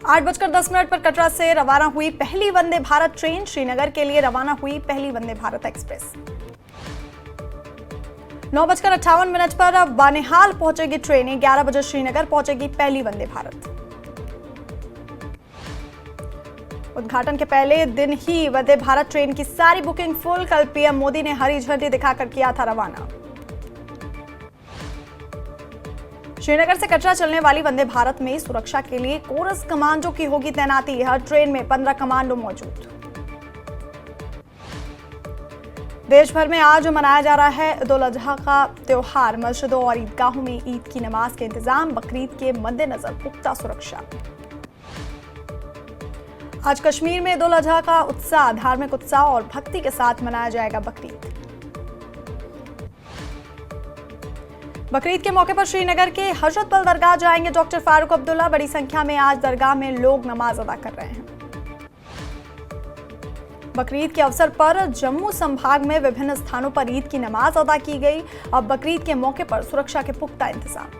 8:10 पर कटरा से रवाना हुई पहली वंदे भारत ट्रेन। श्रीनगर के लिए रवाना हुई पहली वंदे भारत एक्सप्रेस। 9:58 पर बानिहाल पहुंचेगी ट्रेन। 11 बजे श्रीनगर पहुंचेगी पहली वंदे भारत। उद्घाटन के पहले दिन ही वंदे भारत ट्रेन की सारी बुकिंग फुल। कल पीएम मोदी ने हरी झंडी दिखाकर किया था रवाना। श्रीनगर से कटरा चलने वाली वंदे भारत में सुरक्षा के लिए कोरस कमांडो की होगी तैनाती। हर ट्रेन में 15 कमांडो मौजूद। देश भर में आज मनाया जा रहा है ईद उल अजहा का त्योहार। मस्जिदों और ईदगाहों में ईद की नमाज के इंतजाम। बकरीद के मद्देनजर पुख्ता सुरक्षा। आज कश्मीर में ईद उल अजहा का उत्साह, धार्मिक उत्साह और भक्ति के साथ मनाया जाएगा बकरीद। बकरीद के मौके पर श्रीनगर के हजरतबल दरगाह जाएंगे डॉक्टर फारूक अब्दुल्ला। बड़ी संख्या में आज दरगाह में लोग नमाज अदा कर रहे हैं। बकरीद के अवसर पर जम्मू संभाग में विभिन्न स्थानों पर ईद की नमाज अदा की गई। अब बकरीद के मौके पर सुरक्षा के पुख्ता इंतजाम।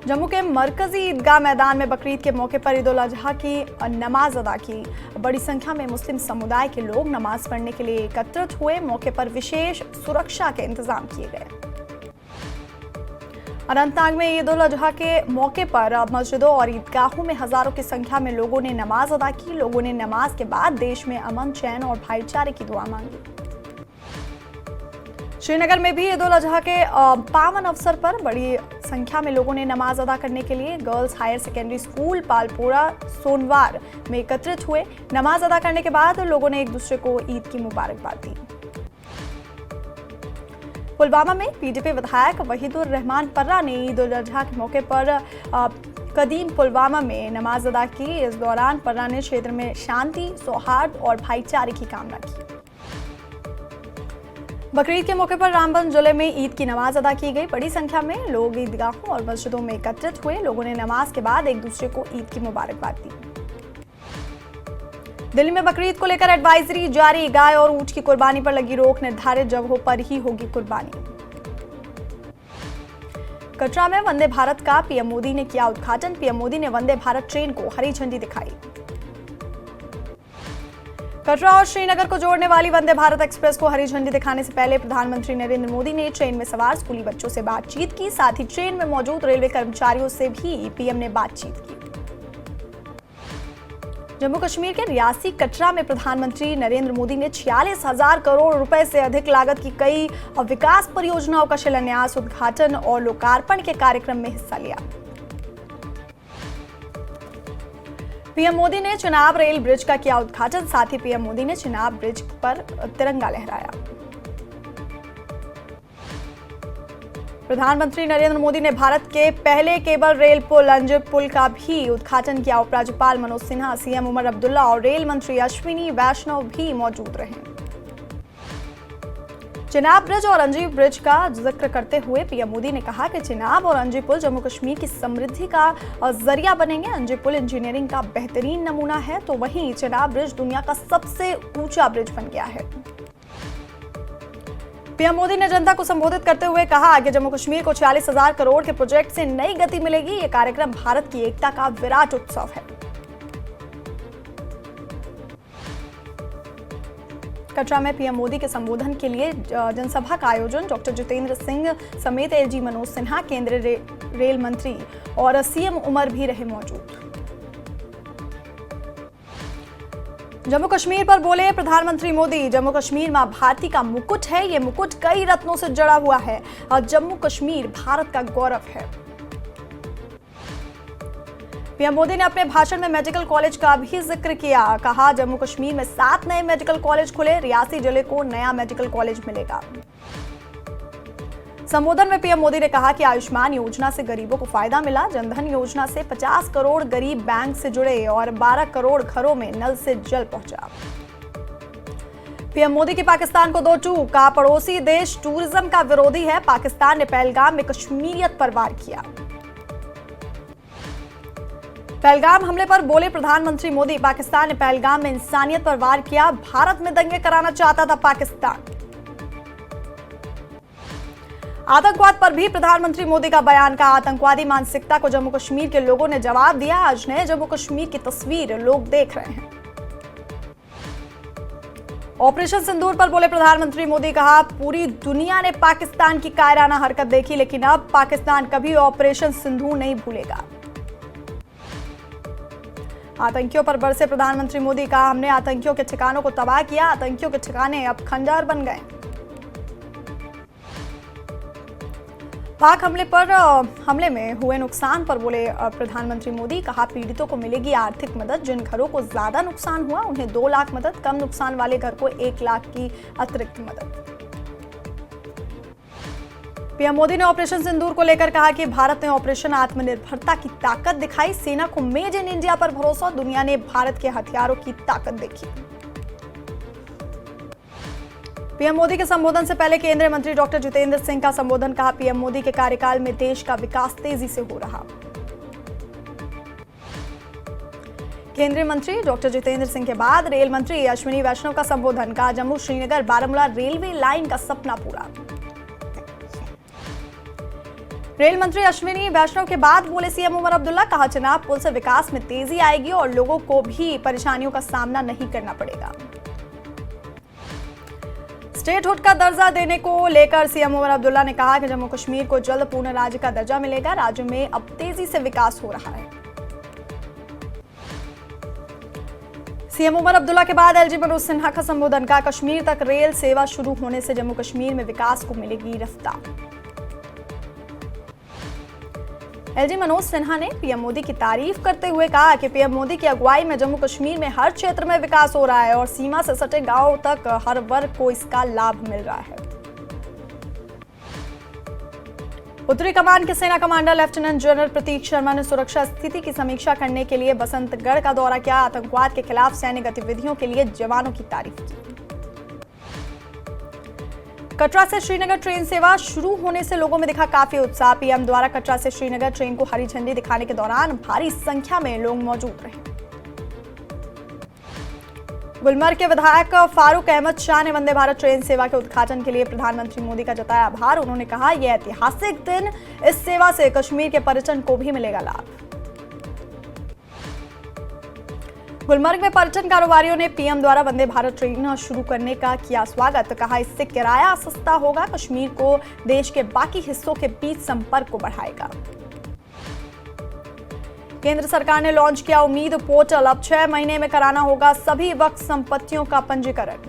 जम्मू के मरकजी ईदगाह मैदान में बकरीद के मौके पर ईद उल अजहा की नमाज अदा की। बड़ी संख्या में मुस्लिम समुदाय के लोग नमाज पढ़ने के लिए एकत्रित हुए। मौके पर विशेष सुरक्षा के इंतजाम किए गए। अनंतनाग में ईद उल अजहा के मौके पर मस्जिदों और ईदगाहों में हजारों की संख्या में लोगों ने नमाज अदा की। लोगों ने नमाज के बाद देश में अमन, चैन और भाईचारे की दुआ मांगी। श्रीनगर में भी ईद उल अजहा के पावन अवसर पर बड़ी संख्या में लोगों ने नमाज अदा करने के लिए girls higher secondary school Palpora Sonwar में एकत्रित हुए। नमाज अदा करने के बाद लोगों ने एक दूसरे को ईद की मुबारकबाद दी। पुलवामा में पीडीपी विधायक वहीदुर रहमान पर्रा ने ईद उल अजहा के मौके पर कदीम पुलवामा में नमाज अदा की। इस दौरान पर्रा ने क्षेत्र में शांति, सौहार्द और भाईचारे की कामना की। बकरीद के मौके पर रामबन जिले में ईद की नमाज अदा की गई। बड़ी संख्या में लोग ईदगाहों और मस्जिदों में एकत्रित हुए। लोगों ने नमाज के बाद एक दूसरे को ईद की मुबारकबाद दी। दिल्ली में बकरीद को लेकर एडवाइजरी जारी। गाय और ऊंट की कुर्बानी पर लगी रोक। निर्धारित जगहों पर ही होगी कुर्बानी। कटरा में वंदे भारत का पीएम मोदी ने किया उद्घाटन। पीएम मोदी ने वंदे भारत ट्रेन को हरी झंडी दिखाई। कटरा और श्रीनगर को जोड़ने वाली वंदे भारत एक्सप्रेस को हरी झंडी दिखाने से पहले प्रधानमंत्री नरेंद्र मोदी ने ट्रेन में सवार स्कूली बच्चों से बातचीत की। साथ ही ट्रेन में मौजूद रेलवे कर्मचारियों से भी पीएम ने बातचीत की। जम्मू कश्मीर के रियासी कटरा में प्रधानमंत्री नरेंद्र मोदी ने 46,000 करोड़ रुपए से अधिक लागत की कई विकास परियोजनाओं का शिलान्यास, उद्घाटन और लोकार्पण के कार्यक्रम में हिस्सा लिया। पीएम मोदी ने चिनाब रेल ब्रिज का किया उद्घाटन। साथ ही पीएम मोदी ने चिनाब ब्रिज पर तिरंगा लहराया। प्रधानमंत्री नरेंद्र मोदी ने भारत के पहले केबल रेल पुल अंजु पुल का भी उद्घाटन किया। उपराज्यपाल मनोज सिन्हा, सीएम उमर अब्दुल्ला और रेल मंत्री अश्विनी वैष्णव भी मौजूद रहे। चिनाब ब्रिज और अंजी ब्रिज का जिक्र करते हुए पीएम मोदी ने कहा कि चिनाब और अंजी पुल जम्मू कश्मीर की समृद्धि का जरिया बनेंगे। अंजी पुल इंजीनियरिंग का बेहतरीन नमूना है, तो वहीं चिनाब ब्रिज दुनिया का सबसे ऊंचा ब्रिज बन गया है। पीएम मोदी ने जनता को संबोधित करते हुए कहा कि जम्मू कश्मीर को 46,000 करोड़ के प्रोजेक्ट से नई गति मिलेगी। ये कार्यक्रम भारत की एकता का विराट उत्सव है। कटरा में पीएम मोदी के संबोधन के लिए जनसभा का आयोजन। डॉक्टर जितेंद्र सिंह समेत एलजी मनोज सिन्हा, केंद्रीय रेल मंत्री और सीएम उमर भी रहे मौजूद। जम्मू कश्मीर पर बोले प्रधानमंत्री मोदी, जम्मू कश्मीर मां भारती का मुकुट है। ये मुकुट कई रत्नों से जड़ा हुआ है और जम्मू कश्मीर भारत का गौरव है। पीएम मोदी ने अपने भाषण में मेडिकल कॉलेज का भी जिक्र किया। कहा जम्मू कश्मीर में 7 नए मेडिकल कॉलेज खुले। रियासी जिले को नया मेडिकल कॉलेज मिलेगा। संबोधन में पीएम मोदी ने कहा कि आयुष्मान योजना से गरीबों को फायदा मिला। जनधन योजना से 50 करोड़ गरीब बैंक से जुड़े और 12 करोड़ घरों में नल से जल पहुंचा। पीएम मोदी की पाकिस्तान को दो टूक। कहा पड़ोसी देश टूरिज्म का विरोधी है। पाकिस्तान ने पहलगाम में कश्मीरियत पर वार किया। पहलगाम हमले पर बोले प्रधानमंत्री मोदी, पाकिस्तान ने पहलगाम में इंसानियत पर वार किया। भारत में दंगे कराना चाहता था पाकिस्तान। आतंकवाद पर भी प्रधानमंत्री मोदी का बयान। का आतंकवादी मानसिकता को जम्मू कश्मीर के लोगों ने जवाब दिया। आज नए जम्मू कश्मीर की तस्वीर लोग देख रहे हैं। ऑपरेशन सिंदूर पर बोले प्रधानमंत्री मोदी। कहा पूरी दुनिया ने पाकिस्तान की कायराना हरकत देखी, लेकिन अब पाकिस्तान कभी ऑपरेशन सिंदूर नहीं भूलेगा। आतंकियों पर बरसे प्रधानमंत्री मोदी। कहा हमने आतंकियों के ठिकानों को तबाह किया, आतंकियों के ठिकाने अब खंडर बन गए। पाक हमले में हुए नुकसान पर बोले प्रधानमंत्री मोदी। कहा पीड़ितों को मिलेगी आर्थिक मदद, जिन घरों को ज्यादा नुकसान हुआ उन्हें 2 लाख मदद, कम नुकसान वाले घर को 1 लाख की अतिरिक्त मदद। पीएम मोदी ने ऑपरेशन सिंदूर को लेकर कहा कि भारत ने ऑपरेशन आत्मनिर्भरता की ताकत दिखाई, सेना को मेड इन इंडिया पर भरोसा, दुनिया ने भारत के हथियारों की ताकत देखी। पीएम मोदी के संबोधन से पहले केंद्रीय मंत्री डॉक्टर जितेंद्र सिंह का संबोधन। कहा पीएम मोदी के कार्यकाल में देश का विकास तेजी से हो रहा। केंद्रीय मंत्री डॉक्टर जितेंद्र सिंह के बाद रेल मंत्री अश्विनी वैष्णव का संबोधन। कहा जम्मू श्रीनगर बारामूला रेलवे लाइन का सपना पूरा। रेल मंत्री अश्विनी वैष्णव के बाद बोले सीएम उमर अब्दुल्ला। कहा चेनाब पुल से विकास में तेजी आएगी और लोगों को भी परेशानियों का सामना नहीं करना पड़ेगा। स्टेटहुड का दर्जा देने को लेकर सीएम उमर अब्दुल्ला ने कहा कि जम्मू कश्मीर को जल्द पूर्ण राज्य का दर्जा मिलेगा। राज्य में अब तेजी से विकास हो रहा है। सीएम उमर अब्दुल्ला के बाद एलजी मनोज सिन्हा का संबोधन। का कश्मीर तक रेल सेवा शुरू होने से जम्मू कश्मीर में विकास को मिलेगी रफ्तार। एलजी मनोज सिन्हा ने पीएम मोदी की तारीफ करते हुए कहा कि पीएम मोदी की अगुवाई में जम्मू कश्मीर में हर क्षेत्र में विकास हो रहा है और सीमा से सटे गांवों तक हर वर्ग को इसका लाभ मिल रहा है। उत्तरी कमान के सेना कमांडर लेफ्टिनेंट जनरल प्रतीक शर्मा ने सुरक्षा स्थिति की समीक्षा करने के लिए बसंतगढ़ का दौरा किया। आतंकवाद के खिलाफ सैन्य गतिविधियों के लिए जवानों की तारीफ की। कटरा से श्रीनगर ट्रेन सेवा शुरू होने से लोगों में दिखा काफी उत्साह। पीएम द्वारा कटरा से श्रीनगर ट्रेन को हरी झंडी दिखाने के दौरान भारी संख्या में लोग मौजूद रहे। गुलमर्ग के विधायक फारूक अहमद शाह ने वंदे भारत ट्रेन सेवा के उद्घाटन के लिए प्रधानमंत्री मोदी का जताया आभार। उन्होंने कहा यह ऐतिहासिक दिन, इस सेवा से कश्मीर के पर्यटन को भी मिलेगा लाभ। गुलमर्ग में पर्यटन कारोबारियों ने पीएम द्वारा वंदे भारत ट्रेन शुरू करने का किया स्वागत। कहा इससे किराया सस्ता होगा, कश्मीर को देश के बाकी हिस्सों के बीच संपर्क को बढ़ाएगा। केंद्र सरकार ने लॉन्च किया उम्मीद पोर्टल। अब 6 महीने में कराना होगा सभी वक्फ संपत्तियों का पंजीकरण।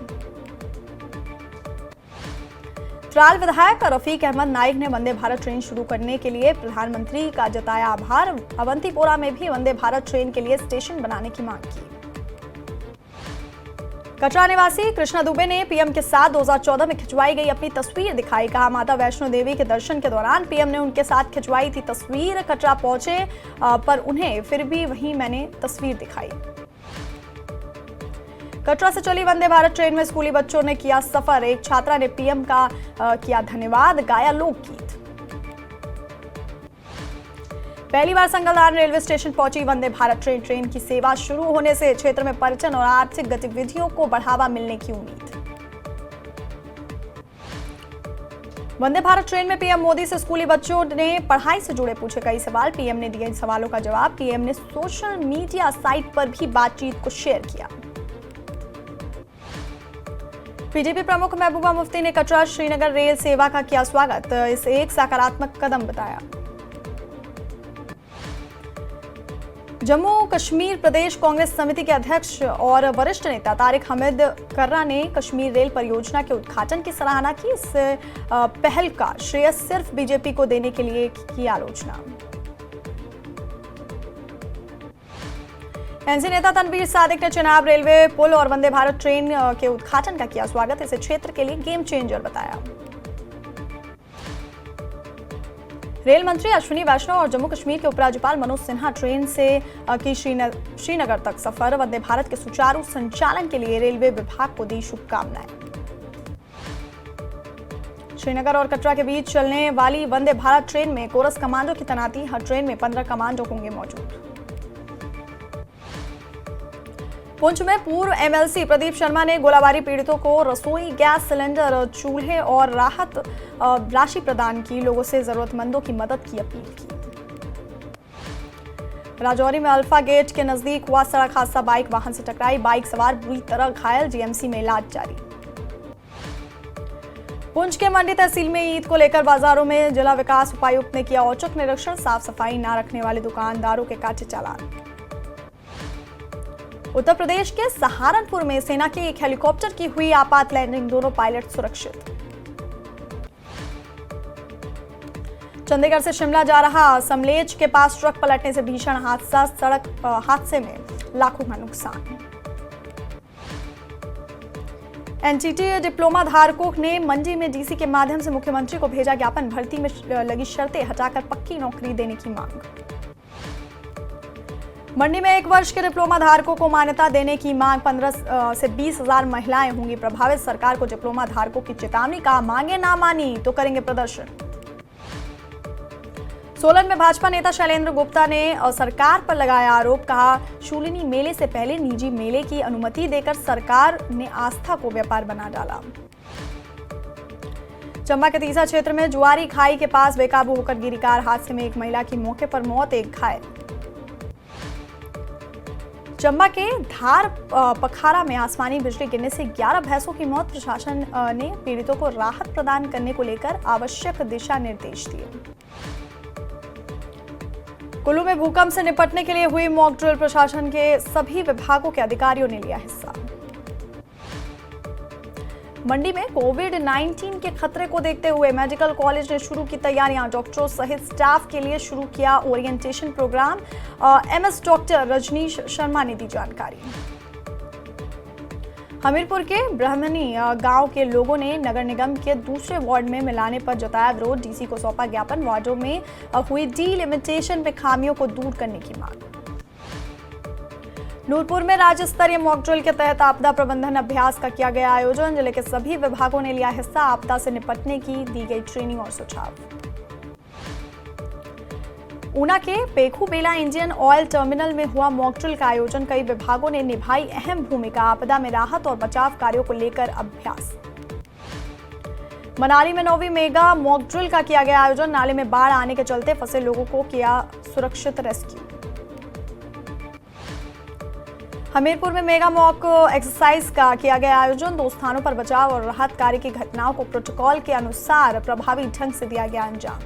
त्राल विधायक रफीक अहमद नाइक ने वंदे भारत ट्रेन शुरू करने के लिए प्रधानमंत्री का जताया आभार। अवंतीपोरा में भी वंदे भारत ट्रेन के लिए स्टेशन बनाने की मांग की। कटरा निवासी कृष्णा दुबे ने पीएम के साथ 2014 में खिंचवाई गई अपनी तस्वीर दिखाई। कहा माता वैष्णो देवी के दर्शन के दौरान पीएम ने उनके साथ खिंचवाई थी तस्वीर। कटरा पहुंचे पर उन्हें फिर भी वहीं मैंने तस्वीर दिखाई। कटरा से चली वंदे भारत ट्रेन में स्कूली बच्चों ने किया सफर। एक छात्रा ने पीएम का किया धन्यवाद, गाया लोकगीत। पहली बार संगलदान रेलवे स्टेशन पहुंची वंदे भारत ट्रेन। ट्रेन की सेवा शुरू होने से क्षेत्र में पर्यटन और आर्थिक गतिविधियों को बढ़ावा मिलने की उम्मीद। वंदे भारत ट्रेन में पीएम मोदी से स्कूली बच्चों ने पढ़ाई से जुड़े पूछे कई सवाल। पीएम ने दिए इन सवालों का जवाब। पीएम ने सोशल मीडिया साइट पर भी बातचीत को शेयर किया। बीजेपी प्रमुख महबूबा मुफ्ती ने कटरा श्रीनगर रेल सेवा का किया स्वागत। इसे एक सकारात्मक कदम बताया। जम्मू कश्मीर प्रदेश कांग्रेस समिति के अध्यक्ष और वरिष्ठ नेता तारिक हमीद कर्रा ने कश्मीर रेल परियोजना के उद्घाटन की सराहना की। इस पहल का श्रेय सिर्फ बीजेपी को देने के लिए की आलोचना। एनसी नेता तनवीर सादिक ने चेनाब रेलवे पुल और वंदे भारत ट्रेन के उद्घाटन का किया स्वागत। इसे क्षेत्र के लिए गेम चेंजर बताया। रेल मंत्री अश्विनी वैष्णव और जम्मू कश्मीर के उपराज्यपाल मनोज सिन्हा ट्रेन से की श्रीनगर तक सफर। वंदे भारत के सुचारू संचालन के लिए रेलवे विभाग को दी शुभकामनाएं। श्रीनगर और कटरा के बीच चलने वाली वंदे भारत ट्रेन में कोरस कमांडो की तैनाती। हर ट्रेन में 15 कमांडो होंगे मौजूद। पुंछ में पूर्व एमएलसी प्रदीप शर्मा ने गोलाबारी पीड़ितों को रसोई गैस सिलेंडर, चूल्हे और राहत राशि प्रदान की। लोगों से जरूरतमंदों की मदद की अपील की। राजौरी में अल्फा गेट के नजदीक हुआ सड़क हादसा, बाइक वाहन से टकराई, बाइक सवार बुरी तरह घायल, जीएमसी में इलाज जारी। पुंछ के मंडी तहसील में ईद को लेकर बाजारों में जिला विकास उपायुक्त ने किया औचक निरीक्षण, साफ सफाई न रखने वाले दुकानदारों के काटे चालान। उत्तर प्रदेश के सहारनपुर में सेना के एक हेलीकॉप्टर की हुई आपात लैंडिंग, दोनों पायलट सुरक्षित। चंडीगढ़ से शिमला जा रहा समलेज के पास ट्रक पलटने से भीषण हादसा, सड़क हादसे में लाखों का नुकसान। एनटीटी डिप्लोमा धारकों ने मंडी में डीसी के माध्यम से मुख्यमंत्री को भेजा ज्ञापन, भर्ती में लगी शर्तें हटाकर पक्की नौकरी देने की मांग। मंडी में 1 वर्ष के डिप्लोमा धारकों को मान्यता देने की मांग, 15 से 20 हजार महिलाएं होंगी प्रभावित, सरकार को डिप्लोमा धारकों की चेतावनी, कहा मांगे ना मानी तो करेंगे प्रदर्शन। सोलन में भाजपा नेता शैलेंद्र गुप्ता ने सरकार पर लगाया आरोप, कहा शूलिनी मेले से पहले निजी मेले की अनुमति देकर सरकार ने आस्था को व्यापार बना डाला। चंबा के तीसा क्षेत्र में जुआरी खाई के पास बेकाबू होकर गिरी कार, हादसे में एक महिला की मौके पर मौत, एक घायल। चंबा के धार पखारा में आसमानी बिजली गिरने से 11 भैंसों की मौत, प्रशासन ने पीड़ितों को राहत प्रदान करने को लेकर आवश्यक दिशा निर्देश दिए। कुल्लू में भूकंप से निपटने के लिए हुई मॉक ड्रिल, प्रशासन के सभी विभागों के अधिकारियों ने लिया हिस्सा। मंडी में कोविड-19 के खतरे को देखते हुए मेडिकल कॉलेज ने शुरू की तैयारियां, डॉक्टरों सहित स्टाफ के लिए शुरू किया orientation program. MS doctor Rajnish Sharma ने दी जानकारी। हमीरपुर के ब्राह्मणी गांव के लोगों ने नगर निगम के दूसरे वार्ड में मिलाने पर जताया विरोध, डीसी को सौंपा ज्ञापन, वार्डों में हुई डीलिमिटेशन में खामियों को दूर करने की मांग। नूरपुर में राज्य स्तरीय मॉक ड्रिल के तहत आपदा प्रबंधन अभ्यास का किया गया आयोजन, जिले के सभी विभागों ने लिया हिस्सा, आपदा से निपटने की दी गई ट्रेनिंग और सुझाव। ऊना के पेखू बेला इंडियन ऑयल टर्मिनल में हुआ मॉक ड्रिल का आयोजन, कई विभागों ने निभाई अहम भूमिका, आपदा में राहत और बचाव कार्यों को लेकर अभ्यास। मनाली में 9वीं मेगा मॉक ड्रिल का किया गया आयोजन, नाले में बाढ़ आने के चलते फंसे लोगों को किया सुरक्षित रेस्क्यू। हमीरपुर में मेगा मॉक एक्सरसाइज का किया गया आयोजन, 2 स्थानों पर बचाव और राहत कार्य की घटनाओं को प्रोटोकॉल के अनुसार प्रभावी ढंग से दिया गया अंजाम।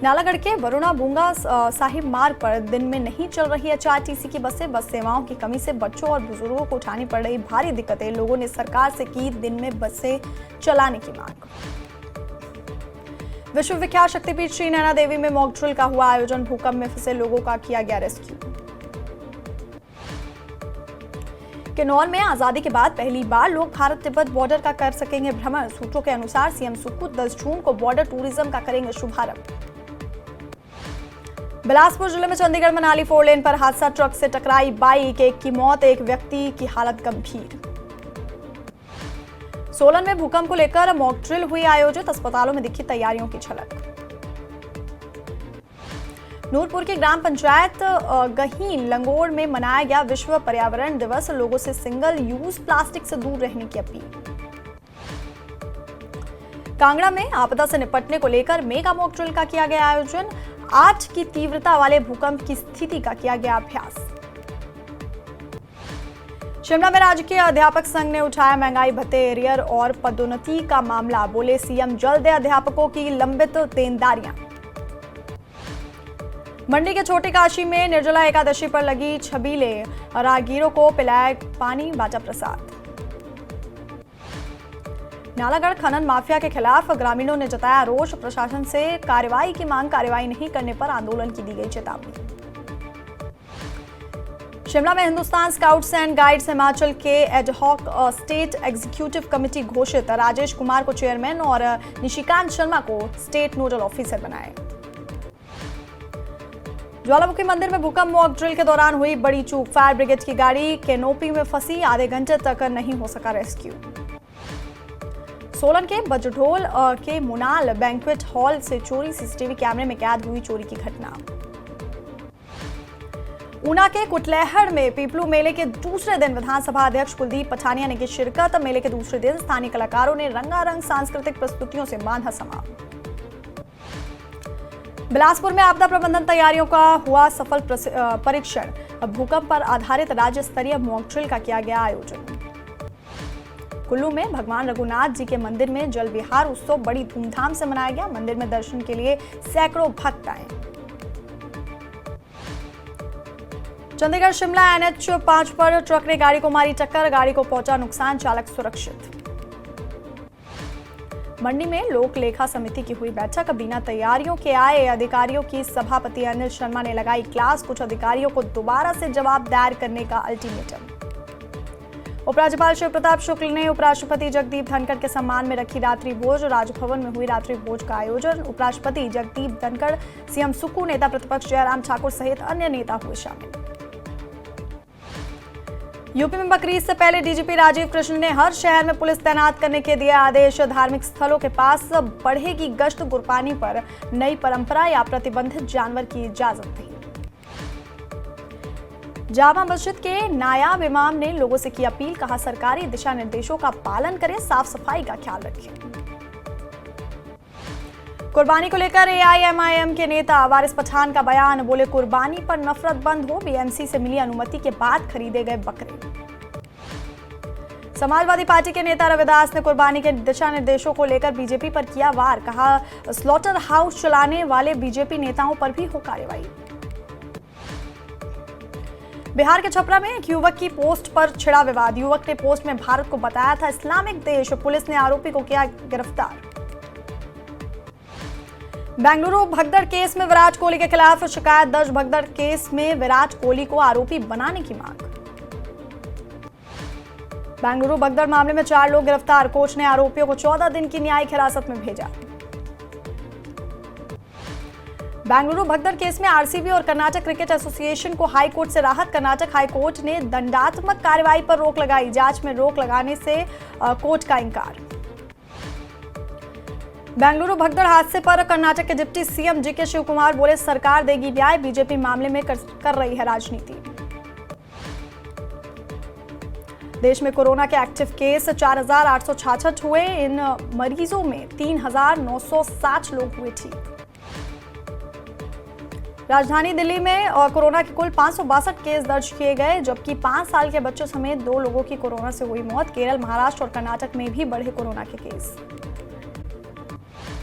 नालागढ़ के वरुणा बुंगा साहिब मार्ग पर दिन में नहीं चल रही HRTC की बसें, बस सेवाओं की कमी से बच्चों और बुजुर्गों को उठानी पड़ रही भारी दिक्कतें, लोगों ने सरकार से की दिन में बसें चलाने की मांग। विश्वविख्यात शक्तिपीठ श्री नैना देवी में मॉक ड्रिल का हुआ आयोजन, भूकंप में फंसे लोगों का किया गया रेस्क्यू। किन्नौर में आजादी के बाद पहली बार लोग भारत तिब्बत बॉर्डर का कर सकेंगे भ्रमण, सूत्रों के अनुसार सीएम सुक्खू 10 जून को बॉर्डर टूरिज्म का करेंगे शुभारंभ। बिलासपुर जिले में चंडीगढ़ मनाली 4 लेन पर हादसा, ट्रक से टकराई बाइक, एक की मौत, एक व्यक्ति की हालत गंभीर। सोलन में भूकंप को लेकर मॉक ड्रिल हुई आयोजित, अस्पतालों में दिखी तैयारियों की झलक। नूरपुर की ग्राम पंचायत गहीन लंगोड़ में मनाया गया विश्व पर्यावरण दिवस, लोगों से सिंगल यूज प्लास्टिक से दूर रहने की अपील। कांगड़ा में आपदा से निपटने को लेकर मेगा मॉक ड्रिल का किया गया आयोजन, 8 की तीव्रता वाले भूकंप की स्थिति का किया गया अभ्यास। शिमला में राजकीय अध्यापक संघ ने उठाया महंगाई भत्ते, एरियर और पदोन्नति का मामला, बोले सीएम जल्द दे अध्यापकों की लंबित देनदारियां। मंडी के छोटी काशी में निर्जला एकादशी पर लगी छबीले, राहगीरों को पिलाया पानी, बांटा प्रसाद। नालागढ़ खनन माफिया के खिलाफ ग्रामीणों ने जताया रोष, प्रशासन से कार्रवाई की मांग, कार्रवाई नहीं करने पर आंदोलन की दी गई चेतावनी। शिमला में Hindustan scouts and guides Himachal के एडहॉक स्टेट एग्जीक्यूटिव कमेटी घोषित, राजेश कुमार को चेयरमैन और निशिकांत शर्मा को स्टेट नोडल ऑफिसर बनाए। ज्वालामुखी मंदिर में भूकंप मॉक ड्रिल के दौरान हुई बड़ी चूक, फायर ब्रिगेड की गाड़ी कैनोपी में फंसी, आधे घंटे तक नहीं हो सका रेस्क्यू। सोलन के बजढोल के मुनाल बैंक्वेट हॉल से चोरी, सीसीटीवी कैमरे में कैद हुई चोरी की घटना। ऊना के कुटलैहड़ में पीपलू मेले के दूसरे दिन विधानसभा अध्यक्ष कुलदीप पठानिया ने की शिरकत। मेले के दूसरे दिन स्थानीय कलाकारों ने रंगारंग सांस्कृतिक प्रस्तुतियों से बांधा समा। बिलासपुर में आपदा प्रबंधन तैयारियों का हुआ सफल परीक्षण। भूकंप पर आधारित राज्य स्तरीय मॉक ड्रिल का किया गया आयोजन। कुल्लू में भगवान रघुनाथ जी के मंदिर में जल विहार उत्सव बड़ी धूमधाम से मनाया गया। मंदिर में दर्शन के लिए सैकड़ों भक्त आए। चंडीगढ़ शिमला NH 5 पर ट्रक ने गाड़ी को मारी टक्कर। गाड़ी को पहुंचा नुकसान, चालक सुरक्षित। मंडी में लोक लेखा समिति की हुई बैठक। बिना तैयारियों के आए अधिकारियों की सभापति अनिल शर्मा ने लगाई क्लास। कुछ अधिकारियों को दोबारा से जवाब दायर करने का अल्टीमेटम। उपराज्यपाल शिव प्रताप शुक्ल ने उपराष्ट्रपति जगदीप धनखड़ के सम्मान में रखी रात्रि भोज। राजभवन में हुई रात्रि भोज का आयोजन। उपराष्ट्रपति जगदीप धनखड़, सीएम सुक्खू, नेता प्रतिपक्ष जयराम ठाकुर सहित अन्य नेता हुए शामिल। यूपी में बकरीद से पहले डीजीपी राजीव कृष्ण ने हर शहर में पुलिस तैनात करने के दिए आदेश। धार्मिक स्थलों के पास बढ़ेगी गश्त। गुरबानी पर नई परंपरा या प्रतिबंधित जानवर की इजाजत नहीं। जामा मस्जिद के नायाब इमाम ने लोगों से की अपील। कहा, सरकारी दिशा निर्देशों का पालन करें, साफ सफाई का ख्याल रखें। कुर्बानी को लेकर AIMIM के नेता वारिस पठान का बयान। बोले, कुर्बानी पर नफरत बंद हो। BMC से मिली अनुमति के बाद खरीदे गए बकरे। समाजवादी पार्टी के नेता रविदास ने कुर्बानी के दिशा निर्देशों को लेकर बीजेपी पर किया वार। कहा, स्लॉटर हाउस चलाने वाले बीजेपी नेताओं पर भी हो कार्रवाई। बिहार के छपरा में एक युवक की पोस्ट पर छिड़ा विवाद। युवक ने पोस्ट में भारत को बताया था इस्लामिक देश। पुलिस ने आरोपी को किया गिरफ्तार। बेंगलुरु भगदड़ केस में विराट कोहली के खिलाफ शिकायत दर्ज। भगदड़ केस में विराट कोहली को आरोपी बनाने की मांग। बेंगलुरु भगदड़ मामले में 4 लोग गिरफ्तार। कोच ने आरोपियों को 14 दिन की न्यायिक हिरासत में भेजा। बेंगलुरु भगदड़ केस में RCB और कर्नाटक क्रिकेट एसोसिएशन को हाई कोर्ट से राहत। कर्नाटक हाई कोर्ट ने दंडात्मक कार्रवाई पर रोक लगाई। जांच में रोक लगाने से कोर्ट का इंकार। बेंगलुरु भगदड़ हादसे पर कर्नाटक के डिप्टी CM GK शिवकुमार बोले, सरकार देगी न्याय। बीजेपी मामले में कर रही है राजनीति। देश में कोरोना के एक्टिव केस 4,866 हुए। इन मरीजों में 3,960 लोग हुए ठीक। राजधानी दिल्ली में कोरोना के कुल 562 केस दर्ज किए गए, जबकि 5 साल के बच्चों समेत 2 लोगों की कोरोना से हुई मौत। केरल, महाराष्ट्र और कर्नाटक में भी बढ़े कोरोना के केस।